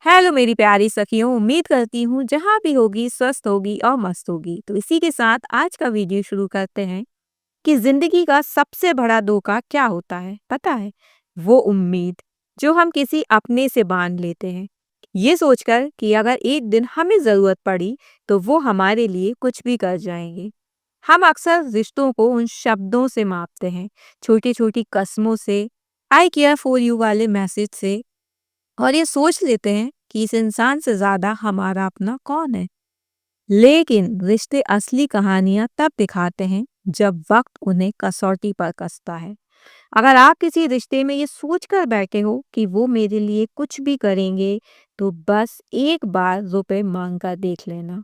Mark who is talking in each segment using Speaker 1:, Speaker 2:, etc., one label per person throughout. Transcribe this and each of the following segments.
Speaker 1: Hello मेरी प्यारी सखियों, उम्मीद करती हूँ जहाँ भी होगी स्वस्थ होगी और मस्त होगी। तो इसी के साथ आज का वीडियो शुरू करते हैं कि जिंदगी का सबसे बड़ा धोखा क्या होता है पता है? वो उम्मीद जो हम किसी अपने से बांध लेते हैं, ये सोचकर कि अगर एक दिन हमें जरूरत पड़ी तो वो हमारे लिए कुछ भी कर जाएंगे। हम अक्सर रिश्तों को उन शब्दों से मापते हैं, छोटी छोटी कस्मों से, आई केयर फॉर यू वाले मैसेज से, और ये सोच लेते हैं कि इस इंसान से ज्यादा हमारा अपना कौन है। लेकिन रिश्ते असली कहानियां तब दिखाते हैं जब वक्त उन्हें कसौटी पर कसता है। अगर आप किसी रिश्ते में ये सोचकर बैठे हो कि वो मेरे लिए कुछ भी करेंगे, तो बस एक बार रुपए मांग कर देख लेना।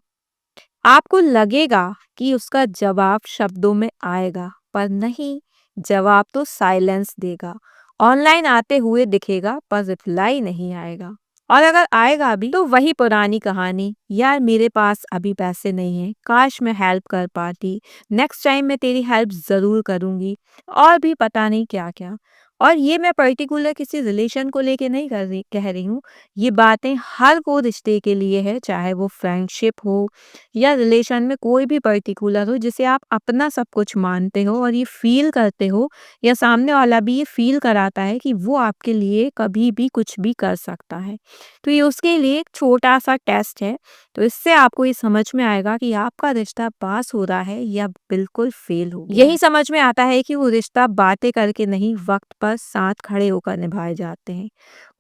Speaker 1: आपको लगेगा कि उसका जवाब शब्दों में आएगा, पर नहीं, जवाब तो साइलेंस देगा। ऑनलाइन आते हुए दिखेगा पर रिप्लाई नहीं आएगा। और अगर आएगा भी तो वही पुरानी कहानी, यार मेरे पास अभी पैसे नहीं हैं, काश मैं हेल्प कर पाती, नेक्स्ट टाइम मैं तेरी हेल्प ज़रूर करूँगी, और भी पता नहीं क्या क्या। और ये मैं पर्टिकुलर किसी रिलेशन को लेके नहीं कह रही हूँ। ये बातें हर वो रिश्ते के लिए है, चाहे वो फ्रेंडशिप हो या रिलेशन में कोई भी पर्टिकुलर हो जिसे आप अपना सब कुछ मानते हो और ये फील करते हो, या सामने वाला भी ये फील कराता है कि वो आपके लिए कभी भी कुछ भी कर सकता है। तो ये उसके लिए एक छोटा सा टेस्ट है। तो इससे आपको ये समझ में आएगा कि आपका रिश्ता पास हो रहा है या बिल्कुल फेल हो गया है। यही समझ में आता है कि वो रिश्ता बातें करके नहीं, वक्त पर साथ खड़े होकर निभाए जाते हैं।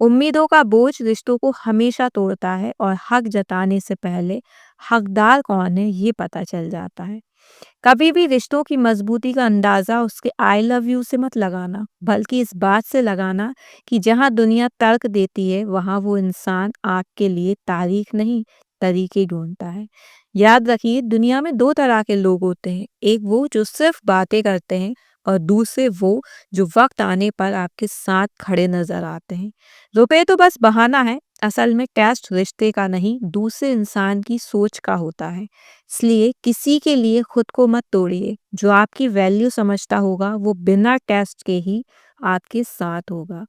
Speaker 1: उम्मीदों का बोझ रिश्तों को हमेशा तोड़ता है, और हक जताने से पहले हकदार कौन है ये पता चल जाता है। कभी भी रिश्तों की मजबूती का अंदाजा उसके आई लव यू से मत लगाना, बल्कि इस बात से लगाना कि जहां दुनिया तर्क देती है वहां वो इंसान आपके लिए तारीख नहीं, तरीके ढूंढता है। याद रखिए, दुनिया में दो तरह के लोग होते हैं, एक वो जो सिर्फ बातें करते हैं, और दूसरे वो जो वक्त आने पर आपके साथ खड़े नजर आते हैं। रुपए तो बस बहाना है, असल में टेस्ट रिश्ते का नहीं, दूसरे इंसान की सोच का होता है। इसलिए किसी के लिए खुद को मत तोड़िए। जो आपकी वैल्यू समझता होगा वो बिना टेस्ट के ही आपके साथ होगा।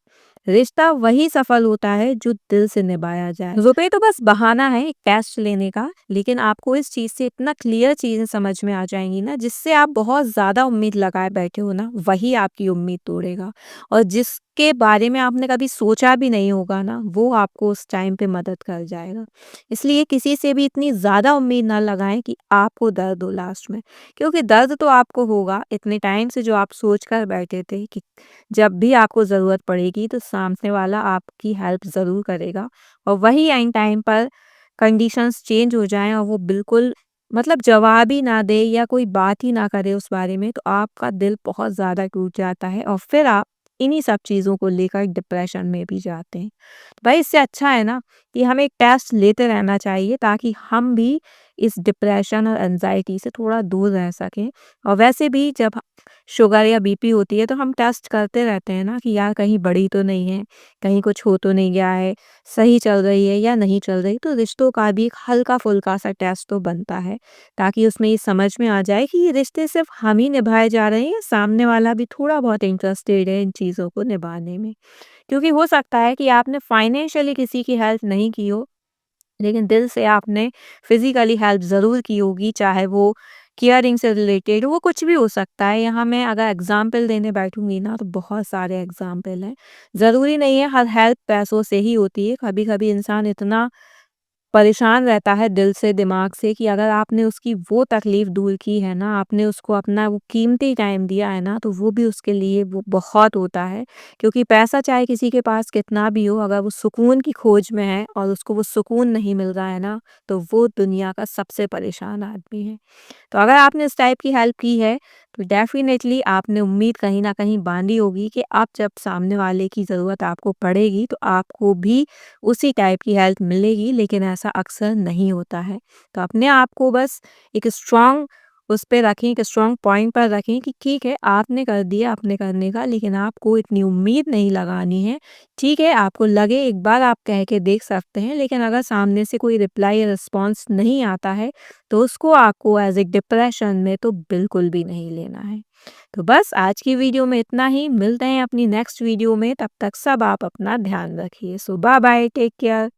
Speaker 1: रिश्ता वही सफल होता है जो दिल से निभाया जाए। रुपए तो बस बहाना है एक टेस्ट लेने का, लेकिन आपको इस चीज से इतना क्लियर चीजें समझ में आ जाएंगी ना, जिससे आप बहुत ज्यादा उम्मीद लगाए बैठे हो ना, वही आपकी उम्मीद तोड़ेगा। और जिसके बारे में आपने कभी सोचा भी नहीं होगा ना, वो आपको उस टाइम पे मदद कर जाएगा। इसलिए किसी से भी इतनी ज़्यादा उम्मीद ना लगाएं कि आपको दर्द हो लास्ट में, क्योंकि दर्द तो आपको होगा इतने टाइम से जो आप सोच कर बैठे थे कि जब भी आपको ज़रूरत पड़ेगी तो सामने वाला आपकी हेल्प ज़रूर करेगा, और वही एंड टाइम पर कंडीशंस चेंज हो जाएं और वो बिल्कुल मतलब जवाब ही ना दे या कोई बात ही ना करे उस बारे में, तो आपका दिल बहुत ज़्यादा टूट जाता है, और फिर आप इन्हीं सब चीज़ों को लेकर डिप्रेशन में भी जाते हैं। भाई इससे अच्छा है ना कि हमें एक टेस्ट लेते रहना चाहिए, ताकि हम भी इस डिप्रेशन और एंजाइटी से थोड़ा दूर रह सकें। और वैसे भी जब शुगर या बीपी होती है तो हम टेस्ट करते रहते हैं ना कि यार कहीं बढ़ी तो नहीं है, कहीं कुछ हो तो नहीं गया है, सही चल रही है या नहीं चल रही। तो रिश्तों का भी एक हल्का फुल्का सा टेस्ट तो बनता है, ताकि उसमें ये समझ में आ जाए कि ये रिश्ते सिर्फ हम ही निभाए जा रहे हैं, सामने वाला भी थोड़ा बहुत इंटरेस्टेड है इन चीज़ों को निभाने में। क्योंकि हो सकता है कि आपने फाइनेंशियली किसी की हेल्प नहीं की हो, लेकिन दिल से आपने फिजिकली हेल्प ज़रूर की होगी, चाहे वो केयरिंग से रिलेटेड हो, वो कुछ भी हो सकता है। यहाँ मैं अगर एग्जाम्पल देने बैठूंगी ना तो बहुत सारे एग्जाम्पल हैं। ज़रूरी नहीं है हर हेल्प पैसों से ही होती है। कभी कभी इंसान इतना परेशान रहता है दिल से, दिमाग से, कि अगर आपने उसकी वो तकलीफ दूर की है ना, आपने उसको अपना वो कीमती टाइम दिया है ना, तो वो भी उसके लिए वो बहुत होता है। क्योंकि पैसा चाहे किसी के पास कितना भी हो, अगर वो सुकून की खोज में है और उसको वो सुकून नहीं मिल रहा है ना, तो वो दुनिया का सबसे परेशान आदमी है। तो अगर आपने इस टाइप की हेल्प की है तो डेफिनेटली आपने उम्मीद कहीं ना कहीं बांधी होगी कि अब जब सामने वाले की ज़रूरत आपको पड़ेगी तो आपको भी उसी टाइप की हेल्प मिलेगी, लेकिन ऐसा अक्सर नहीं होता है। तो अपने आप को बस एक स्ट्रांग उस पे रखें, एक स्ट्रांग पॉइंट पर रखें कि ठीक है आपने कर दिया अपने करने का, लेकिन आपको इतनी उम्मीद नहीं लगानी है। ठीक है, आपको लगे एक बार आप कह के देख सकते हैं, लेकिन अगर सामने से कोई रिप्लाई या रिस्पॉन्स नहीं आता है तो उसको आपको एज ए डिप्रेशन में तो बिल्कुल भी नहीं लेना है। तो बस आज की वीडियो में इतना ही, मिलते हैं अपनी नेक्स्ट वीडियो में, तब तक सब आप अपना ध्यान रखिए। सो बाय बाय, टेक केयर।